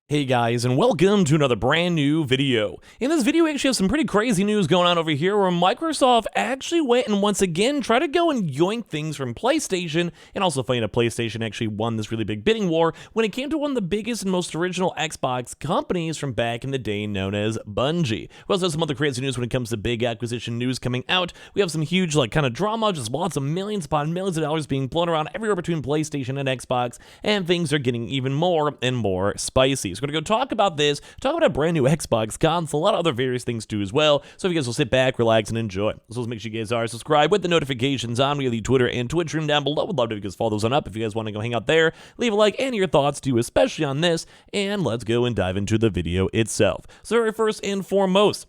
Hey guys, and welcome to another brand new video. In this video, we actually have some pretty crazy news going on over here where Microsoft actually went and once again tried to go and yoink things from PlayStation, and also funny that PlayStation actually won this really big bidding war when it came to one of the biggest and most original Xbox companies from back in the day known as Bungie. We also have some other crazy news when it comes to big acquisition news coming out. We have some huge kind of drama, just lots of millions upon millions of dollars being blown around everywhere between PlayStation and Xbox, and things are getting even more and more spicy. So we're going to go talk about this, talk about a brand new Xbox console, a lot of other various things too as well. So if you guys will sit back, relax, and enjoy. So let's make sure you guys are subscribed with the notifications on. We have the Twitter and Twitch room down below. Would love to have you guys follow those on up. If you guys want to go hang out there, leave a like and your thoughts too, especially on this. And let's go and dive into the video itself. So very first and foremost,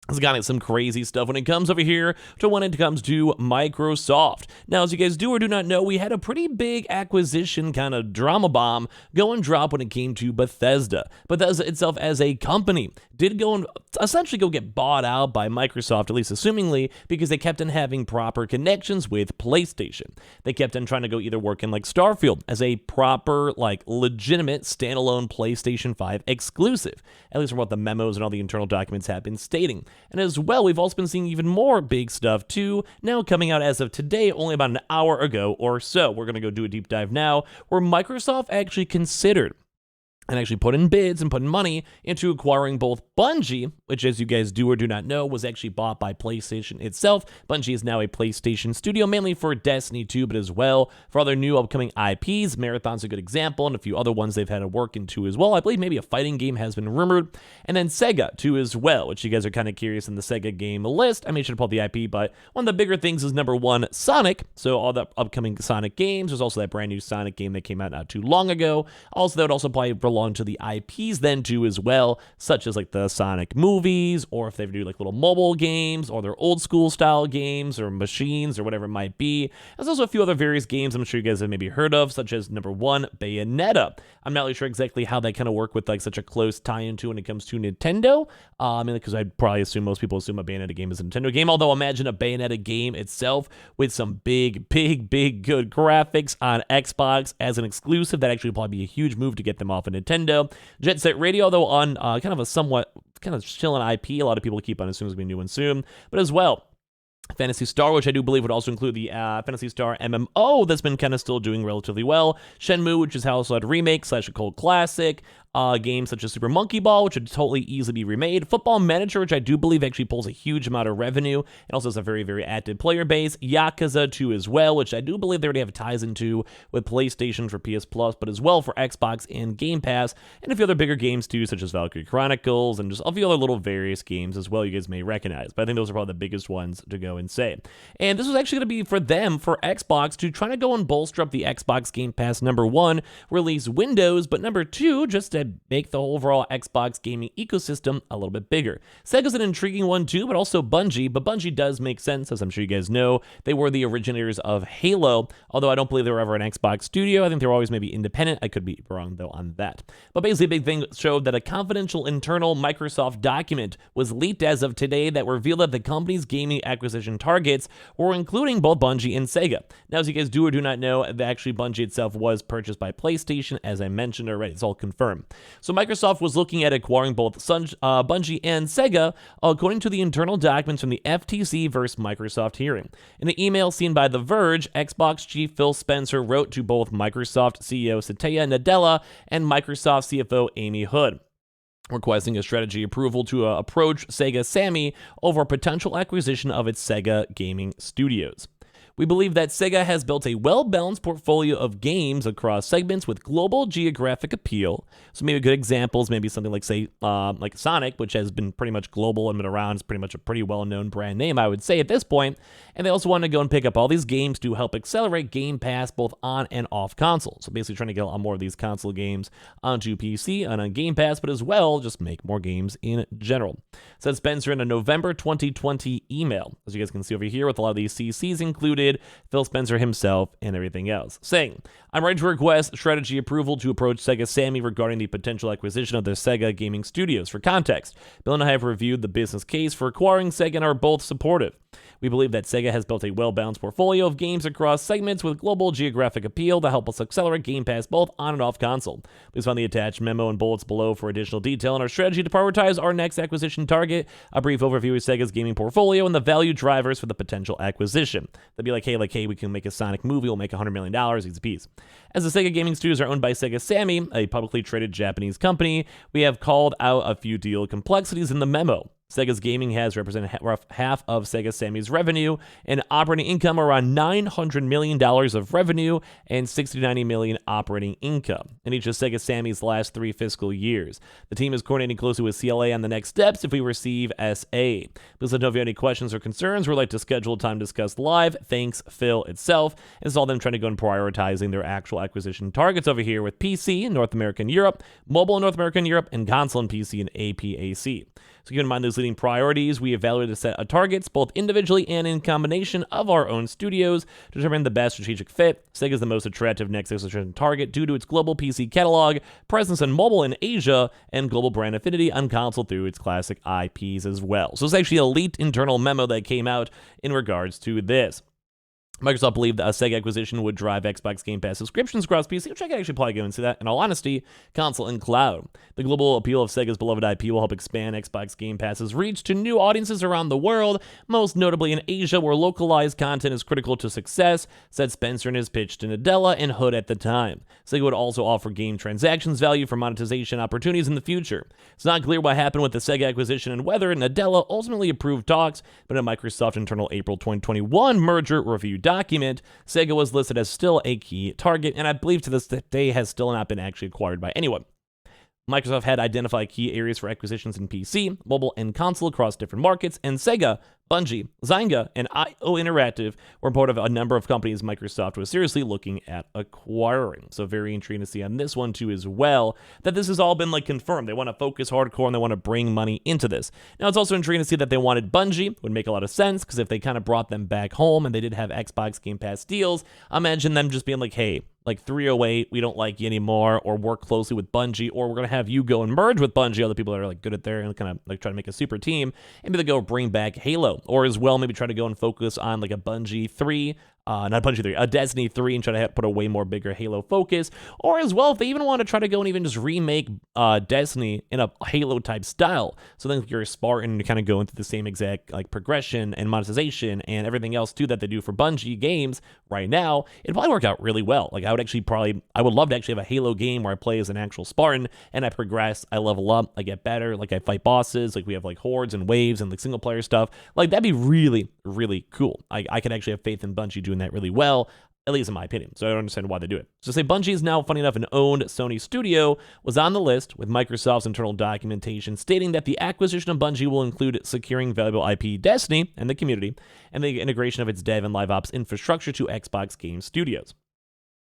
it's got some crazy stuff when it comes over here to when it comes to Microsoft. Now, as you guys do or do not know, we had a pretty big acquisition kind of drama bomb go and drop when it came to Bethesda. Bethesda itself as a company did go and essentially go get bought out by Microsoft, at least assumingly, because they kept on having proper connections with PlayStation. They kept on trying to go either work in like Starfield as a proper, legitimate standalone PlayStation 5 exclusive, at least from what the memos and all the internal documents have been stating. And as well, we've also been seeing even more big stuff too, now coming out as of today, only about an hour ago or so. We're going to go do a deep dive now, where Microsoft actually considered and actually put in bids and put in money into acquiring both Bungie, which, as you guys do or do not know, was actually bought by PlayStation itself. Bungie is now a PlayStation studio, mainly for Destiny 2, but as well for other new upcoming IPs. Marathon's a good example, and a few other ones they've had to work into as well. I believe maybe a fighting game has been rumored. And then Sega, too, as well, which you guys are kind of curious in the Sega game list. I should have pulled the IP, but one of the bigger things is number one, Sonic. So all the upcoming Sonic games. There's also that brand new Sonic game that came out not too long ago. Also, that would also probably belong to the IPs then too as well, such as like the Sonic movies, or if they do like little mobile games, or their old school style games, or machines, or whatever it might be. There's also a few other various games I'm sure you guys have maybe heard of, such as number one, Bayonetta. I'm not really sure exactly how they kind of work with like such a close tie-in to when it comes to Nintendo. Because I'd probably assume most people assume a Bayonetta game is a Nintendo game, although imagine a Bayonetta game itself with some big good graphics on Xbox as an exclusive. That actually would probably be a huge move to get them off of Nintendo. Jet Set Radio, though, on kind of a somewhat kind of chilling IP. A lot of people keep on assuming it's going to be new and soon. But as well, Phantasy Star, which I do believe would also include the Phantasy Star MMO that's been kind of still doing relatively well. Shenmue, which is also a remake / a cold classic. Games such as Super Monkey Ball, which would totally easily be remade. Football Manager, which I do believe actually pulls a huge amount of revenue. It also has a very active player base. Yakuza 2 as well, which I do believe they already have ties into with PlayStation for PS Plus, but as well for Xbox and Game Pass, and a few other bigger games too, such as Valkyrie Chronicles, and just a few other little various games as well you guys may recognize. But I think those are probably the biggest ones to go and say. And this was actually going to be for them, for Xbox, to try to go and bolster up the Xbox Game Pass, number one, release Windows, but number two, just to make the overall Xbox gaming ecosystem a little bit bigger. Sega's an intriguing one too, but also Bungie. But Bungie does make sense, as I'm sure you guys know. They were the originators of Halo, although I don't believe they were ever an Xbox studio. I think they were always maybe independent. I could be wrong, though, on that. But basically, a big thing showed that a confidential internal Microsoft document was leaked as of today that revealed that the company's gaming acquisition targets were including both Bungie and Sega. Now, as you guys do or do not know, actually Bungie itself was purchased by PlayStation, as I mentioned already. It's all confirmed. So Microsoft was looking at acquiring both Bungie and Sega, according to the internal documents from the FTC versus Microsoft hearing. In the email seen by The Verge, Xbox chief Phil Spencer wrote to both Microsoft CEO Satya Nadella and Microsoft CFO Amy Hood, requesting a strategy approval to approach Sega Sammy over potential acquisition of its Sega gaming studios. We believe that Sega has built a well-balanced portfolio of games across segments with global geographic appeal. So maybe good examples, maybe something like, say, like Sonic, which has been pretty much global and been around. It's pretty much a pretty well-known brand name, I would say, at this point. And they also want to go and pick up all these games to help accelerate Game Pass both on and off console. So basically trying to get on more of these console games onto PC and on Game Pass, but as well, just make more games in general. Said Spencer in a November 2020 email, as you guys can see over here, with a lot of these CCs included, Phil Spencer himself, and everything else, saying, I'm ready to request strategy approval to approach Sega Sammy regarding the potential acquisition of their Sega gaming studios. For context, Bill and I have reviewed the business case for acquiring Sega and are both supportive. We believe that Sega has built a well-balanced portfolio of games across segments with global geographic appeal to help us accelerate Game Pass both on and off console. Please find the attached memo and bullets below for additional detail on our strategy to prioritize our next acquisition target, a brief overview of Sega's gaming portfolio, and the value drivers for the potential acquisition. They'll be like, hey, we can make a Sonic movie, we'll make $100 million, easy peasy. As the Sega gaming studios are owned by Sega Sammy, a publicly traded Japanese company, we have called out a few deal complexities in the memo. Sega's gaming has represented rough half of Sega Sammy's revenue, and operating income around $900 million of revenue and $60 to $90 million operating income in each of Sega Sammy's last 3 fiscal years. The team is coordinating closely with CLA on the next steps if we receive SA. Please let us know if you have any questions or concerns. We'd like to schedule time to discuss live. Thanks, Phil itself. It's all them trying to go and prioritizing their actual acquisition targets over here with PC in North America and Europe, mobile in North America and Europe, and console and PC in APAC. So keep in mind those leading priorities. We evaluated a set of targets, both individually and in combination of our own studios, to determine the best strategic fit. Sega is the most attractive next acquisition target due to its global PC catalog, presence on mobile in Asia, and global brand affinity on console through its classic IPs as well. So it's actually a leaked internal memo that came out in regards to this. Microsoft believed that a Sega acquisition would drive Xbox Game Pass subscriptions across PC, which I could actually probably go and see that, in all honesty, console and cloud. The global appeal of Sega's beloved IP will help expand Xbox Game Pass's reach to new audiences around the world, most notably in Asia, where localized content is critical to success, said Spencer in his pitch to Nadella and Hood at the time. Sega would also offer game transactions value for monetization opportunities in the future. It's not clear what happened with the Sega acquisition and whether Nadella ultimately approved talks, but in a Microsoft internal April 2021 merger review document, Sega was listed as still a key target, and I believe to this day has still not been actually acquired by anyone. Microsoft had identified key areas for acquisitions in PC, mobile, and console across different markets, and Sega, Bungie, Zynga, and IO Interactive were part of a number of companies Microsoft was seriously looking at acquiring. So very intriguing to see on this one too as well, that this has all been confirmed. They want to focus hardcore and they want to bring money into this. Now it's also intriguing to see that they wanted Bungie, would make a lot of sense, because if they kind of brought them back home and they did have Xbox Game Pass deals, imagine them just being like, hey, 308, we don't like you anymore, or work closely with Bungie, or we're going to have you go and merge with Bungie, other people that are good at there, and kind of try to make a super team, and maybe they go bring back Halo, or as well maybe try to go and focus on a Bungie 3, not Bungie 3, a Destiny 3, and try to put a way more bigger Halo focus, or as well if they even want to try to go and even just remake Destiny in a Halo type style, so then you're a Spartan, you kind of go into the same exact progression and monetization and everything else too that they do for Bungie games right now, it'd probably work out really well. I would love to actually have a Halo game where I play as an actual Spartan and I progress, I level up, I get better, I fight bosses, we have hordes and waves and single player stuff. That'd be really, really cool. I could actually have faith in Bungie doing that really well, at least in my opinion. So I don't understand why they do it. So say Bungie is now, funny enough, an owned Sony studio, was on the list with Microsoft's internal documentation stating that the acquisition of Bungie will include securing valuable IP Destiny and the community, and the integration of its dev and live ops infrastructure to Xbox Game Studios.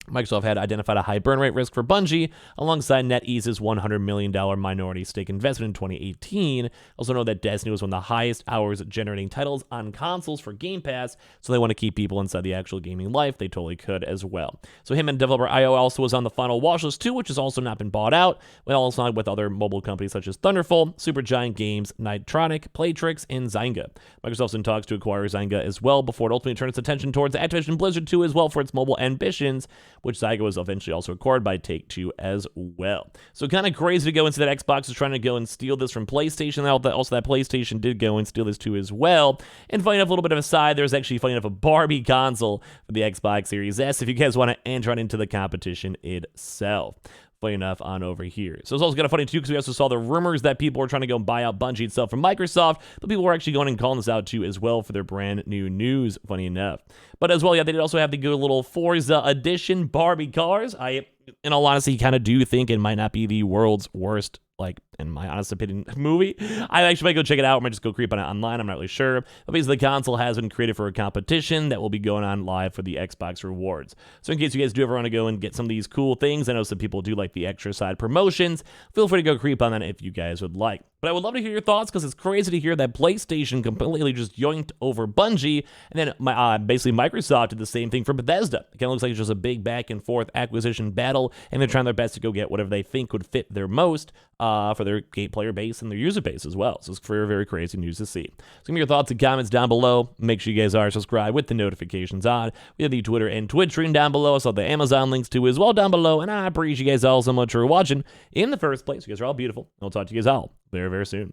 Microsoft had identified a high burn rate risk for Bungie alongside NetEase's $100 million minority stake investment in 2018. Also know that Destiny was one of the highest hours generating titles on consoles for Game Pass, so they want to keep people inside the actual gaming life. They totally could as well. So him and developer IO also was on the final watch list too, which has also not been bought out, but also with other mobile companies such as Thunderful, Supergiant Games, Nitronic, Playtrix, and Zynga. Microsoft's in talks to acquire Zynga as well before it ultimately turns its attention towards Activision Blizzard 2 as well for its mobile ambitions, which Zynga was eventually also acquired by Take-Two as well. So kind of crazy to go into that Xbox is trying to go and steal this from PlayStation. Also that PlayStation did go and steal this too as well. And funny enough, a little bit of a side, there's actually funny enough a Barbie console for the Xbox Series S if you guys want to enter on into the competition itself. Funny enough on over here. So it's also kind of funny too because we also saw the rumors that people were trying to go and buy out Bungie itself from Microsoft, but people were actually going and calling this out too as well for their brand new news, funny enough. But as well, yeah, they did also have the good little Forza Edition Barbie cars. I, in all honesty, kind of do think it might not be the world's worst, in my honest opinion, movie. I actually might go check it out. I might just go creep on it online. I'm not really sure. But basically, the console has been created for a competition that will be going on live for the Xbox rewards. So in case you guys do ever want to go and get some of these cool things, I know some people do like the extra side promotions. Feel free to go creep on that if you guys would like. But I would love to hear your thoughts because it's crazy to hear that PlayStation completely just yoinked over Bungie, and then basically Microsoft did the same thing for Bethesda. It kind of looks like it's just a big back and forth acquisition battle, and they're trying their best to go get whatever they think would fit their most for their their player base and their user base as well. So it's very, very crazy news to see. So give me your thoughts and comments down below. Make sure you guys are subscribed with the notifications on. We have the Twitter and Twitch stream down below. I saw the Amazon links too as well down below. And I appreciate you guys all so much for watching in the first place. You guys are all beautiful. I'll talk to you guys all very, very soon.